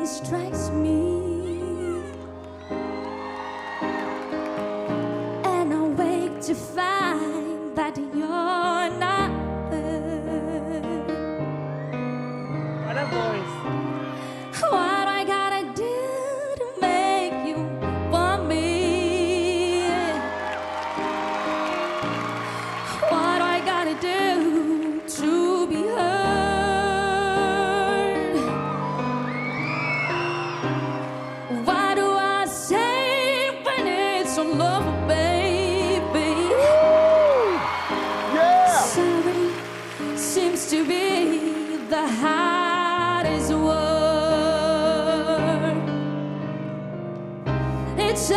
strikes me, and I wake to find that you're not there. Ada voice. What I gotta do to make you want me? What I gotta do to be heard? What do I say when it's all over, baby? Yeah! Sorry seems to be the hardest word. It's